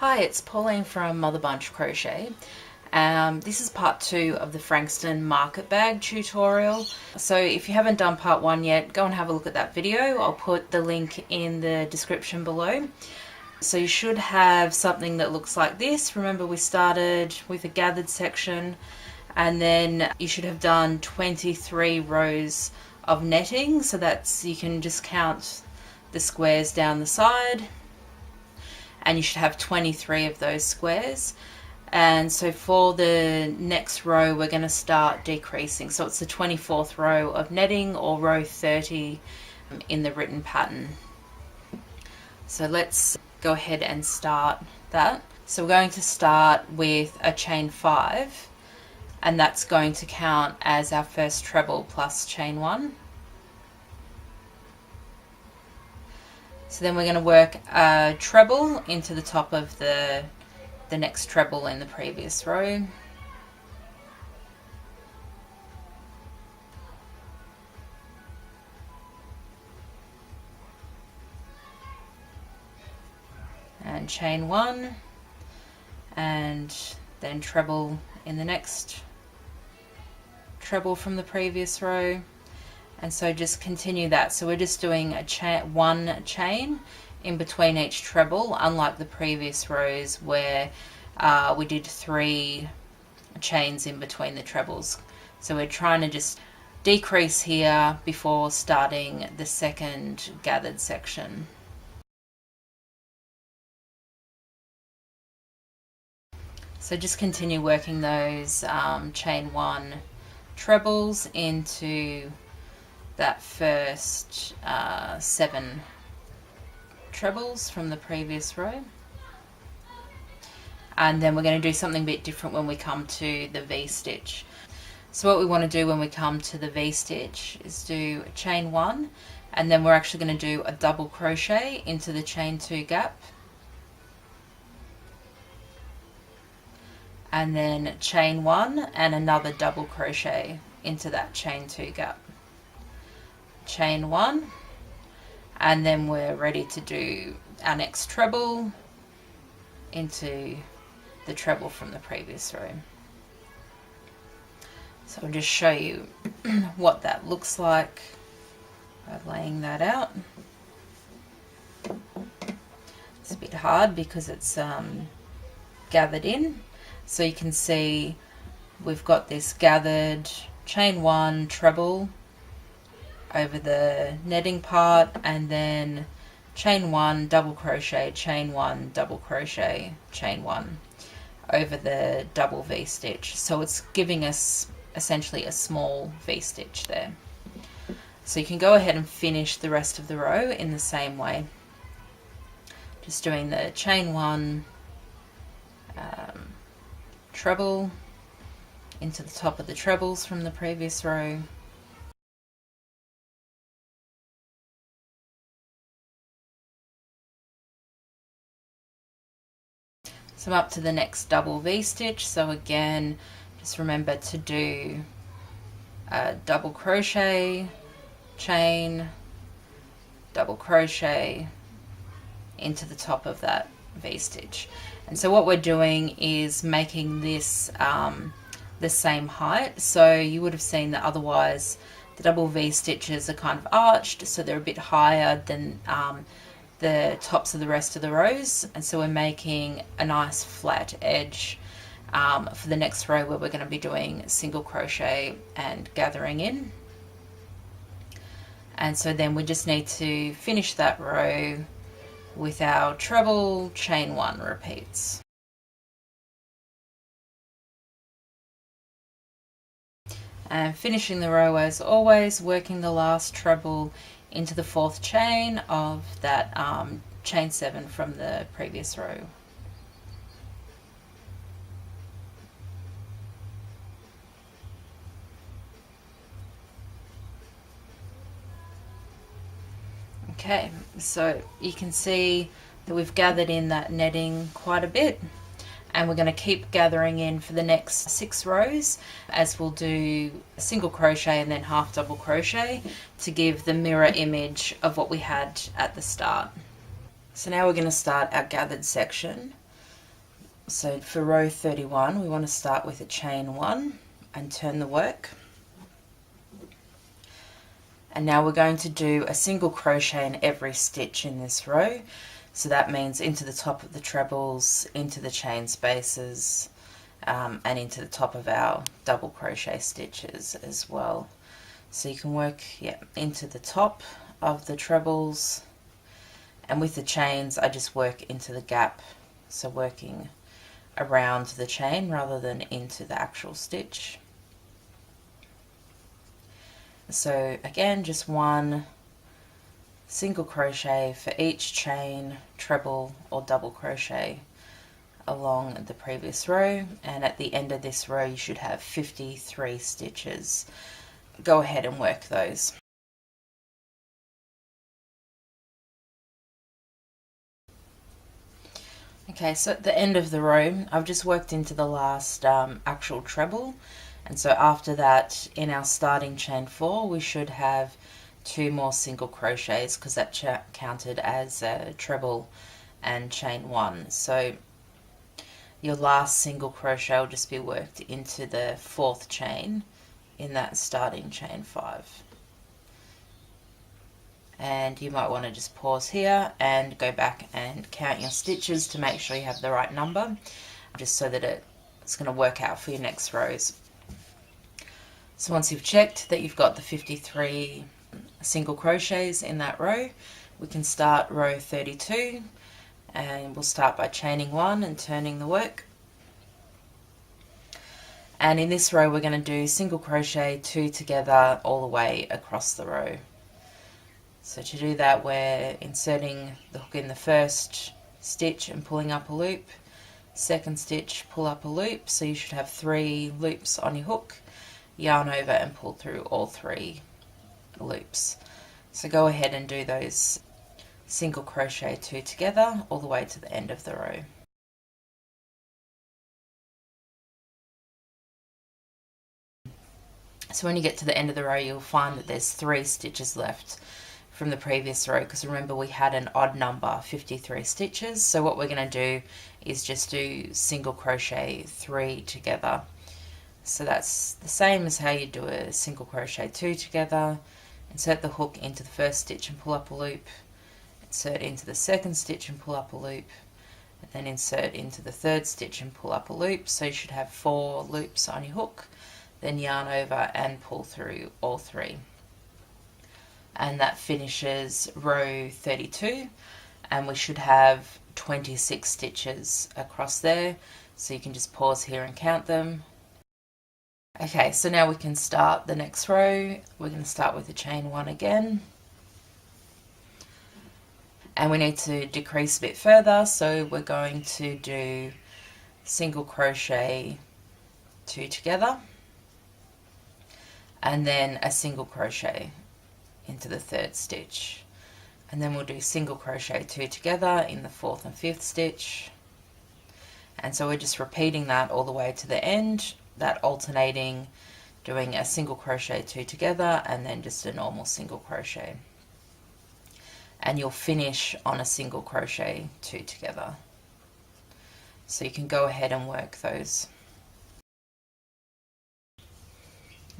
Hi, it's Pauline from Mother Bunch Crochet. This is part 2 of the Frankston market bag tutorial. So if you haven't done part 1 yet, go and have a look at that video. I'll put the link in the description below. So you should have something that looks like this. Remember, we started with a gathered section, and then you should have done 23 rows of netting. So that's, you can just count the squares down the side, and you should have 23 of those squares. And so for the next row, we're going to start decreasing. So it's the 24th row of netting, or row 30 in the written pattern. So let's go ahead and start that. So we're going to start with a chain 5, and that's going to count as our first treble plus chain 1. So then we're going to work a treble into the top of the next treble in the previous row. And chain 1, and then treble in the next treble from the previous row. And so just continue that. So we're just doing a one chain in between each treble, unlike the previous rows where we did 3 chains in between the trebles. So we're trying to just decrease here before starting the second gathered section. So just continue working those chain 1 trebles into that first 7 trebles from the previous row. And then we're going to do something a bit different when we come to the V-stitch. So what we want to do when we come to the V-stitch is do a chain 1, and then we're actually going to do a double crochet into the chain 2 gap, and then chain 1 and another double crochet into that chain 2 gap. Chain 1, and then we're ready to do our next treble into the treble from the previous row. So I'll just show you what that looks like by laying that out. It's a bit hard because it's gathered in, so you can see we've got this gathered chain 1 treble over the netting part, and then chain 1 double crochet, chain 1 double crochet, chain 1 over the double V-stitch. So it's giving us essentially a small V-stitch there. So you can go ahead and finish the rest of the row in the same way, just doing the chain 1 treble into the top of the trebles from the previous row, so I'm up to the next double V-stitch. So again, just remember to do a double crochet, chain, double crochet into the top of that V-stitch. And so what we're doing is making this the same height. So you would have seen that otherwise the double V-stitches are kind of arched, so they're a bit higher than the tops of the rest of the rows, and so we're making a nice flat edge for the next row where we're going to be doing single crochet and gathering in. And so then we just need to finish that row with our treble chain 1 repeats. And finishing the row as always, working the last treble into the 4th chain of that chain 7 from the previous row. Okay, so you can see that we've gathered in that netting quite a bit, and we're going to keep gathering in for the next 6 rows, as we'll do a single crochet and then half double crochet to give the mirror image of what we had at the start. So now we're going to start our gathered section. So for row 31 we want to start with a chain 1 and turn the work. And now we're going to do a single crochet in every stitch in this row. So that means into the top of the trebles, into the chain spaces, and into the top of our double crochet stitches as well. So you can work into the top of the trebles, and with the chains I just work into the gap, so working around the chain rather than into the actual stitch. So again, just one single crochet for each chain, treble or double crochet along the previous row, and at the end of this row you should have 53 stitches. Go ahead and work those. Okay, so at the end of the row I've just worked into the last actual treble, and so after that in our starting chain 4 we should have 2 more single crochets because that counted as a treble and chain 1. So your last single crochet will just be worked into the 4th chain in that starting chain 5. And you might want to just pause here and go back and count your stitches to make sure you have the right number, just so that it's going to work out for your next rows. So once you've checked that you've got the 53 single crochets in that row, we can start row 32, and we'll start by chaining 1 and turning the work. And in this row we're going to do single crochet 2 together all the way across the row. So to do that we're inserting the hook in the first stitch and pulling up a loop, second stitch, pull up a loop, so you should have 3 loops on your hook, yarn over and pull through all 3 loops. So go ahead and do those single crochet 2 together all the way to the end of the row. So when you get to the end of the row you'll find that there's 3 stitches left from the previous row, because remember we had an odd number, 53 stitches. So what we're going to do is just do single crochet 3 together. So that's the same as how you do a single crochet 2 together. Insert the hook into the first stitch and pull up a loop, insert into the second stitch and pull up a loop, and then insert into the third stitch and pull up a loop. So you should have 4 loops on your hook, then yarn over and pull through all 3. And that finishes row 32, and we should have 26 stitches across there. So you can just pause here and count them. Okay, so now we can start the next row. We're going to start with a chain 1 again, and we need to decrease a bit further, so we're going to do single crochet 2 together and then a single crochet into the 3rd stitch, and then we'll do single crochet 2 together in the 4th and 5th stitch, and so we're just repeating that all the way to the end, that alternating doing a single crochet 2 together and then just a normal single crochet, and you'll finish on a single crochet 2 together. So you can go ahead and work those.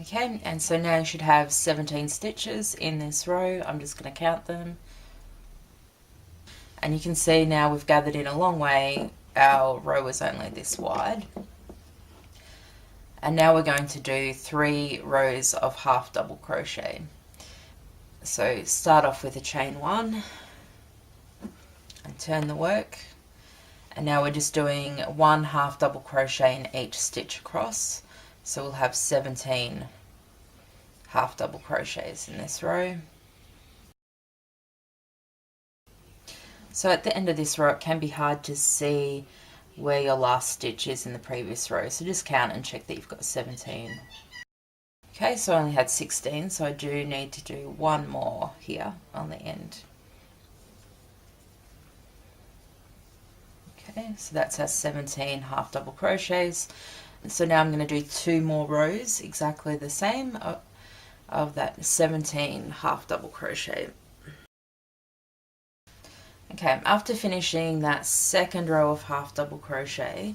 Okay, and so now you should have 17 stitches in this row. I'm just going to count them, and you can see now we've gathered in a long way. Our row is only this wide. And now we're going to do 3 rows of half double crochet. So start off with a chain 1 and turn the work, and now we're just doing 1 half double crochet in each stitch across, so we'll have 17 half double crochets in this row. So at the end of this row it can be hard to see where your last stitch is in the previous row, so just count and check that you've got 17. Okay, so I only had 16, so I do need to do 1 more here on the end. Okay, so that's our 17 half double crochets. So now I'm going to do 2 more rows exactly the same of that 17 half double crochet. Okay, after finishing that second row of half double crochet,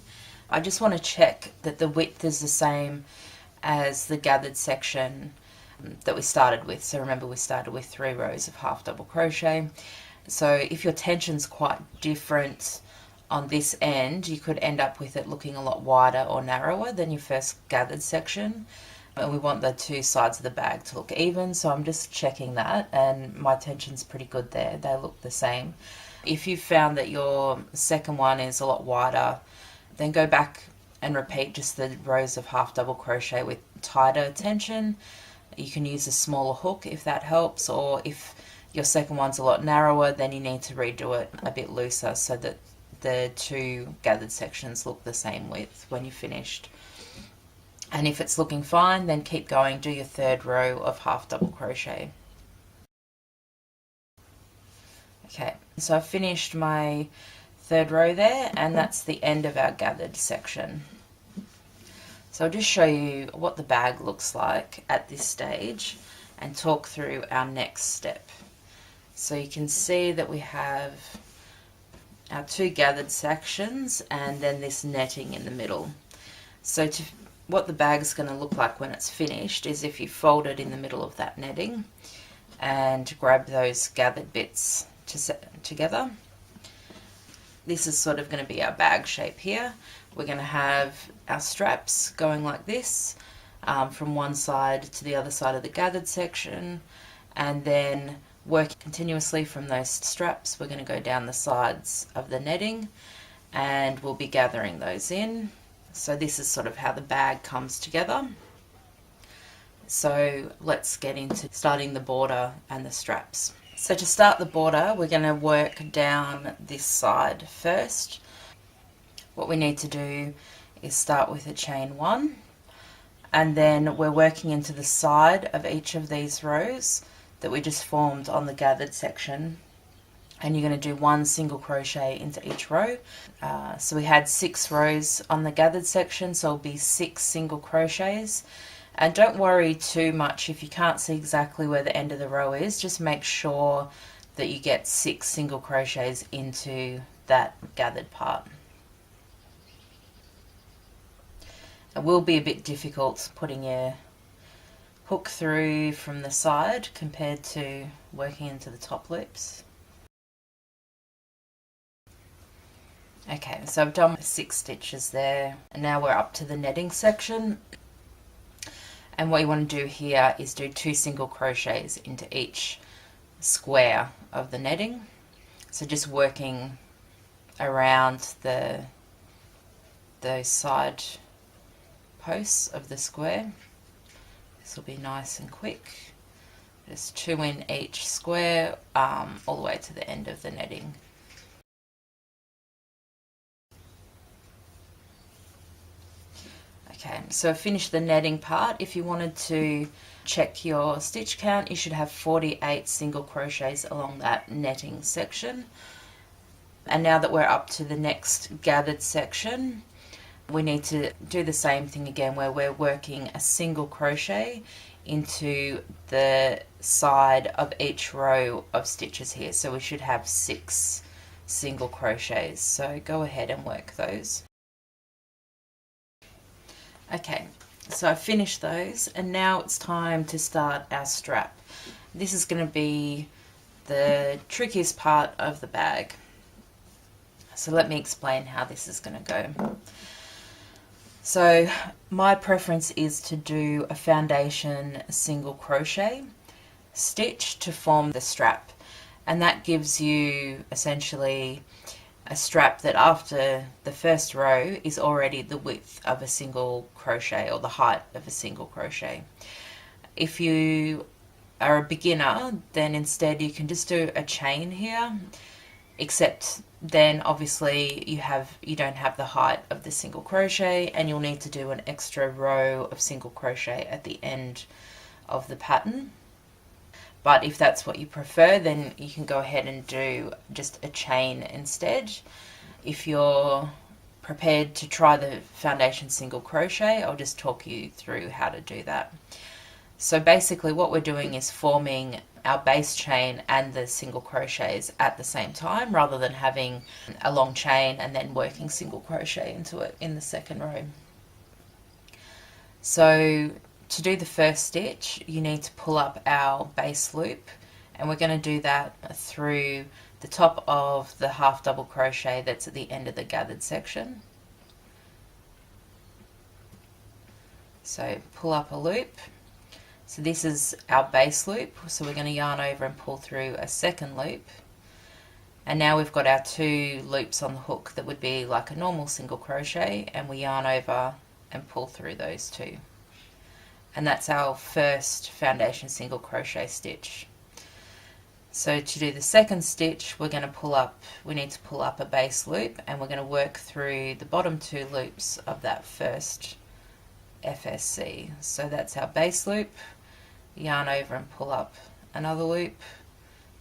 I just want to check that the width is the same as the gathered section that we started with. So remember, we started with 3 rows of half double crochet. So if your tension's quite different on this end, you could end up with it looking a lot wider or narrower than your first gathered section. And we want the 2 sides of the bag to look even, so I'm just checking that, and my tension's pretty good there. They look the same. If you found that your second one is a lot wider, then go back and repeat just the rows of half double crochet with tighter tension. You can use a smaller hook if that helps, or if your second one's a lot narrower, then you need to redo it a bit looser so that the 2 gathered sections look the same width when you're finished. And if it's looking fine, then keep going, do your 3rd row of half double crochet. Okay, so I've finished my 3rd row there, and that's the end of our gathered section. So I'll just show you what the bag looks like at this stage and talk through our next step. So you can see that we have our 2 gathered sections and then this netting in the middle. So what the bag's going to look like when it's finished is if you fold it in the middle of that netting and grab those gathered bits together. This is sort of going to be our bag shape here. We're going to have our straps going like this, from one side to the other side of the gathered section, and then work continuously from those straps. We're going to go down the sides of the netting and we'll be gathering those in. So this is sort of how the bag comes together. So let's get into starting the border and the straps. So to start the border, we're going to work down this side first. What we need to do is start with a chain 1, and then we're working into the side of each of these rows that we just formed on the gathered section, and you're going to do 1 single crochet into each row. So we had 6 rows on the gathered section, so it'll be 6 single crochets. And don't worry too much if you can't see exactly where the end of the row is. Just make sure that you get 6 single crochets into that gathered part. It will be a bit difficult putting your hook through from the side compared to working into the top loops. Okay, so I've done 6 stitches there, and now we're up to the netting section. And what you want to do here is do 2 single crochets into each square of the netting. So just working around those side posts of the square. This will be nice and quick. Just 2 in each square, all the way to the end of the netting. Okay, so finish the netting part. If you wanted to check your stitch count, you should have 48 single crochets along that netting section. And now that we're up to the next gathered section, we need to do the same thing again, where we're working a single crochet into the side of each row of stitches here. So we should have 6 single crochets. So go ahead and work those. Okay, so I finished those, and now it's time to start our strap. This is going to be the trickiest part of the bag. So let me explain how this is going to go. So my preference is to do a foundation single crochet stitch to form the strap, and that gives you essentially a strap that after the first row is already the width of a single crochet, or the height of a single crochet. If you are a beginner, then instead you can just do a chain here, except then obviously you don't have the height of the single crochet, and you'll need to do an extra row of single crochet at the end of the pattern. But if that's what you prefer, then you can go ahead and do just a chain instead. If you're prepared to try the foundation single crochet, I'll just talk you through how to do that. So basically what we're doing is forming our base chain and the single crochets at the same time, rather than having a long chain and then working single crochet into it in the second row. So to do the first stitch, you need to pull up our base loop, and we're going to do that through the top of the half double crochet that's at the end of the gathered section. So pull up a loop. So this is our base loop, so we're going to yarn over and pull through a second loop, and now we've got our 2 loops on the hook that would be like a normal single crochet, and we yarn over and pull through those 2, and that's our first foundation single crochet stitch. So to do the second stitch, we need to pull up a base loop, and we're going to work through the bottom 2 loops of that first FSC. So that's our base loop, yarn over and pull up another loop,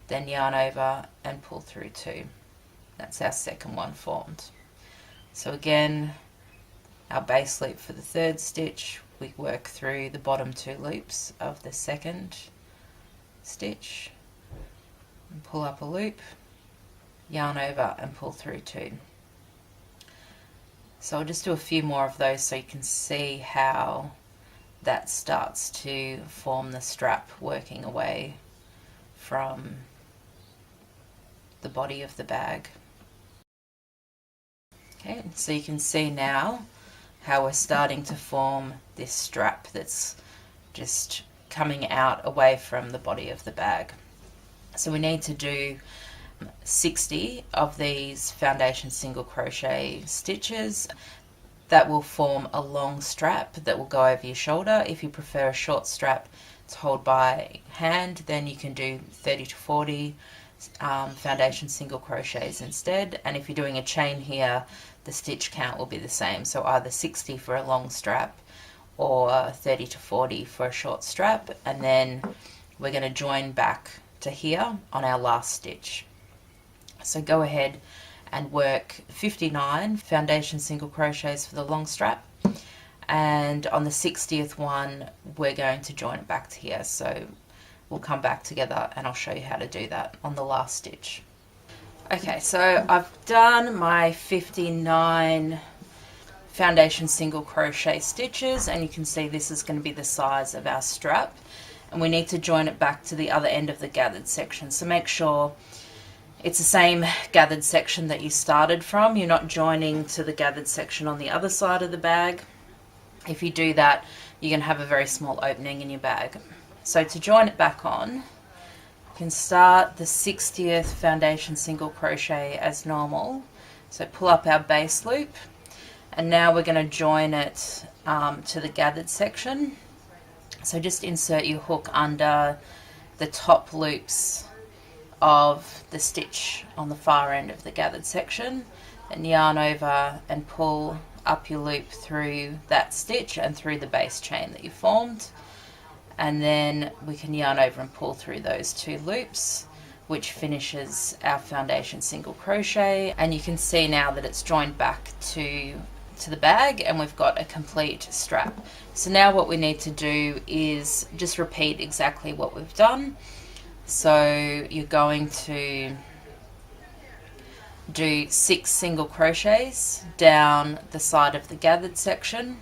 then yarn over and pull through 2. That's our second one formed. So again, our base loop for the third stitch, we work through the bottom 2 loops of the second stitch and pull up a loop, yarn over and pull through 2. So I'll just do a few more of those so you can see how that starts to form the strap working away from the body of the bag. Okay, so you can see now how we're starting to form this strap that's just coming out away from the body of the bag. So we need to do 60 of these foundation single crochet stitches. That will form a long strap that will go over your shoulder. If you prefer a short strap to hold by hand, then you can do 30 to 40 foundation single crochets instead, and if you're doing a chain here, the stitch count will be the same, so either 60 for a long strap or 30 to 40 for a short strap, and then we're going to join back to here on our last stitch. So go ahead and work 59 foundation single crochets for the long strap, and on the 60th one we're going to join it back to here. So we'll come back together and I'll show you how to do that on the last stitch. Okay, so I've done my 59 foundation single crochet stitches, and you can see this is going to be the size of our strap, and we need to join it back to the other end of the gathered section. So make sure it's the same gathered section that you started from. You're not joining to the gathered section on the other side of the bag. If you do that, you're going to have a very small opening in your bag. So to join it back on, you can start the 60th foundation single crochet as normal. So pull up our base loop, and now we're going to join it to the gathered section. So just insert your hook under the top loops of the stitch on the far end of the gathered section, and yarn over and pull up your loop through that stitch and through the base chain that you formed, and then we can yarn over and pull through those 2 loops, which finishes our foundation single crochet. And you can see now that it's joined back to the bag, and we've got a complete strap. So now what we need to do is just repeat exactly what we've done. So you're going to do 6 single crochets down the side of the gathered section.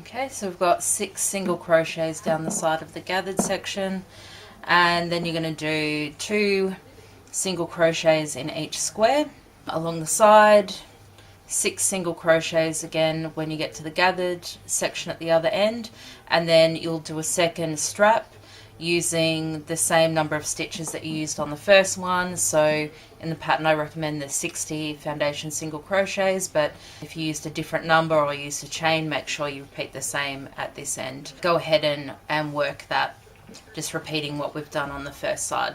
Okay, so we've got 6 single crochets down the side of the gathered section, and then you're going to do 2 single crochets in each square along the side, 6 single crochets again when you get to the gathered section at the other end, and then you'll do a second strap using the same number of stitches that you used on the first one. So in the pattern I recommend the 60 foundation single crochets, but if you used a different number or used a chain, make sure you repeat the same at this end. Go ahead and work that, just repeating what we've done on the first side.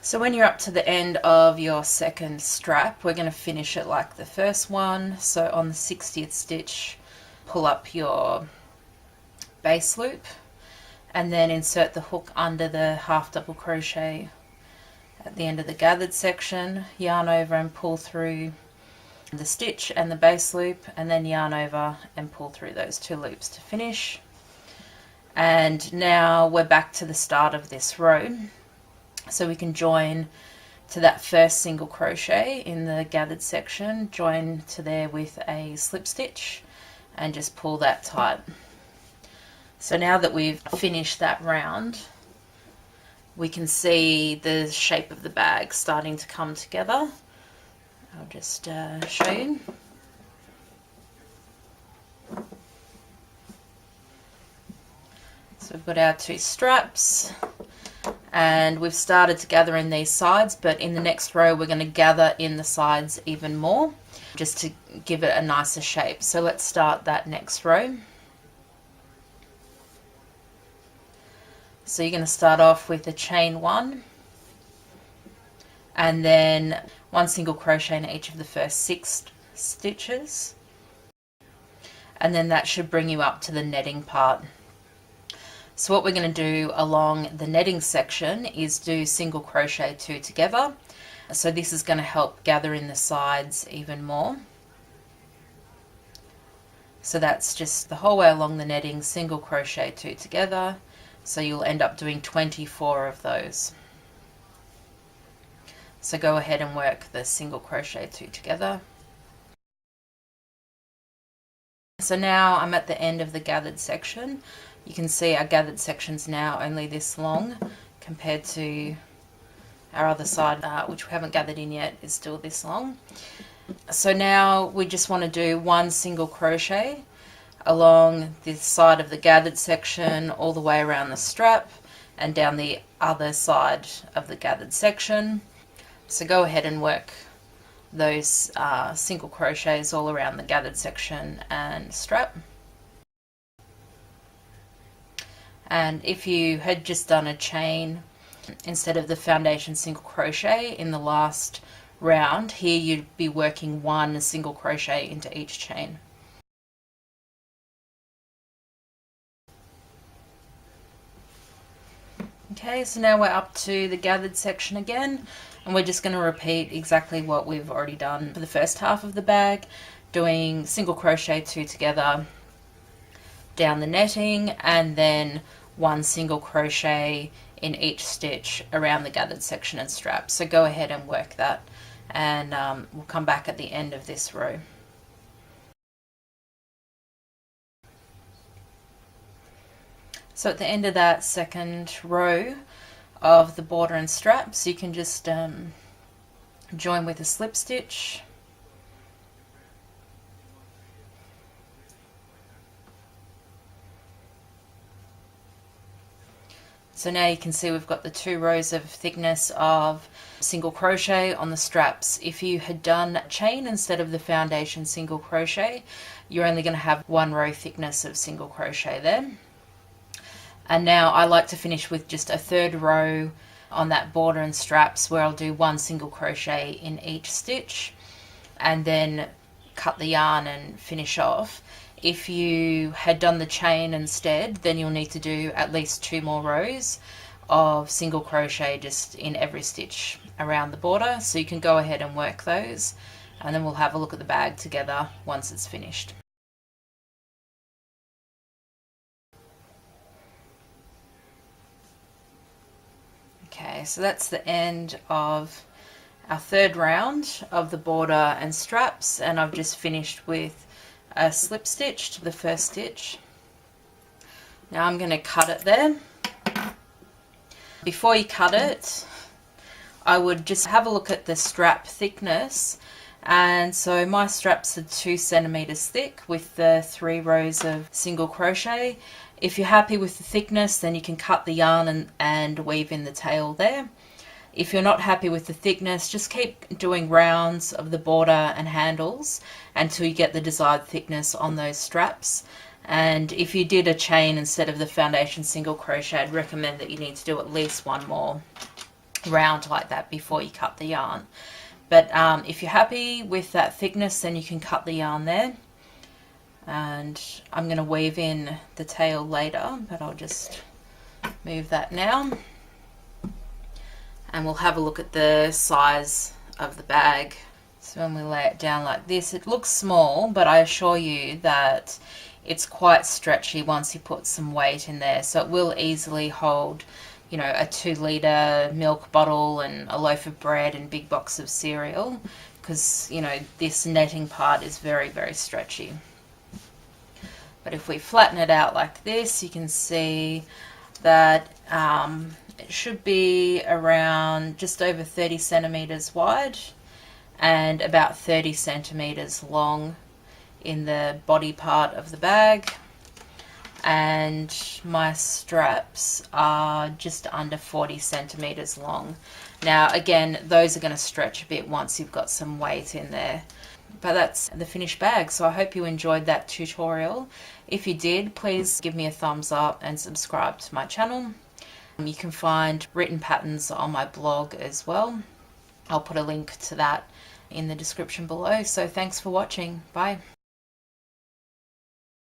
So when you're up to the end of your second strap, we're going to finish it like the first one. So on the 60th stitch, pull up your base loop, and then insert the hook under the half double crochet at the end of the gathered section, yarn over and pull through the stitch and the base loop, and then yarn over and pull through those 2 loops to finish. And now we're back to the start of this row, so we can join to that first single crochet in the gathered section, join to there with a slip stitch and just pull that tight. So now that we've finished that round, we can see the shape of the bag starting to come together. I'll just show you. So we've got our 2 straps, and we've started to gather in these sides, but in the next row we're going to gather in the sides even more, just to give it a nicer shape. So let's start that next row. So you're going to start off with a chain 1, and then 1 single crochet in each of the first 6 stitches, and then that should bring you up to the netting part. So what we're going to do along the netting section is do single crochet 2 together. So this is going to help gather in the sides even more. So that's just the whole way along the netting, single crochet 2 together. So you'll end up doing 24 of those. So go ahead and work the single crochet 2 together. So now I'm at the end of the gathered section. You can see our gathered section's now only this long compared to our other side, which we haven't gathered in yet, is still this long. So now we just want to do 1 single crochet along this side of the gathered section, all the way around the strap and down the other side of the gathered section. So go ahead and work those single crochets all around the gathered section and strap. And if you had just done a chain instead of the foundation single crochet in the last round, here you'd be working 1 single crochet into each chain. Okay, so now we're up to the gathered section again, and we're just going to repeat exactly what we've already done for the first half of the bag, doing single crochet 2 together down the netting, and then 1 single crochet in each stitch around the gathered section and strap. So go ahead and work that, and we'll come back at the end of this row. So at the end of that second row of the border and straps, you can just join with a slip stitch. So now you can see we've got the 2 rows of thickness of single crochet on the straps. If you had done chain instead of the foundation single crochet, you're only going to have 1 row thickness of single crochet there. And now I like to finish with just a 3rd row on that border and straps, where I'll do 1 single crochet in each stitch and then cut the yarn and finish off. If you had done the chain instead, then you'll need to do at least 2 more rows of single crochet just in every stitch around the border. So you can go ahead and work those, and then we'll have a look at the bag together once it's finished. Okay, so that's the end of our 3rd round of the border and straps, and I've just finished with a slip stitch to the first stitch. Now I'm going to cut it there. Before you cut it, I would just have a look at the strap thickness, and so my straps are 2 centimeters thick with the 3 rows of single crochet. If you're happy with the thickness, then you can cut the yarn and weave in the tail there. If you're not happy with the thickness, just keep doing rounds of the border and handles until you get the desired thickness on those straps. And if you did a chain instead of the foundation single crochet, I'd recommend that you need to do at least 1 more round like that before you cut the yarn. But if you're happy with that thickness, then you can cut the yarn there. And I'm going to weave in the tail later, but I'll just move that now. And we'll have a look at the size of the bag. So when we lay it down like this, it looks small, but I assure you that it's quite stretchy once you put some weight in there, so it will easily hold, you know, a 2 litre milk bottle and a loaf of bread and big box of cereal, because, you know, this netting part is very, very stretchy. But if we flatten it out like this, you can see that it should be around just over 30 centimeters wide and about 30 centimeters long in the body part of the bag. And my straps are just under 40 centimeters long. Now again, those are going to stretch a bit once you've got some weight in there. But that's the finished bag, so I hope you enjoyed that tutorial. If you did, please give me a thumbs up and subscribe to my channel. You can find written patterns on my blog as well. I'll put a link to that in the description below. So thanks for watching. Bye.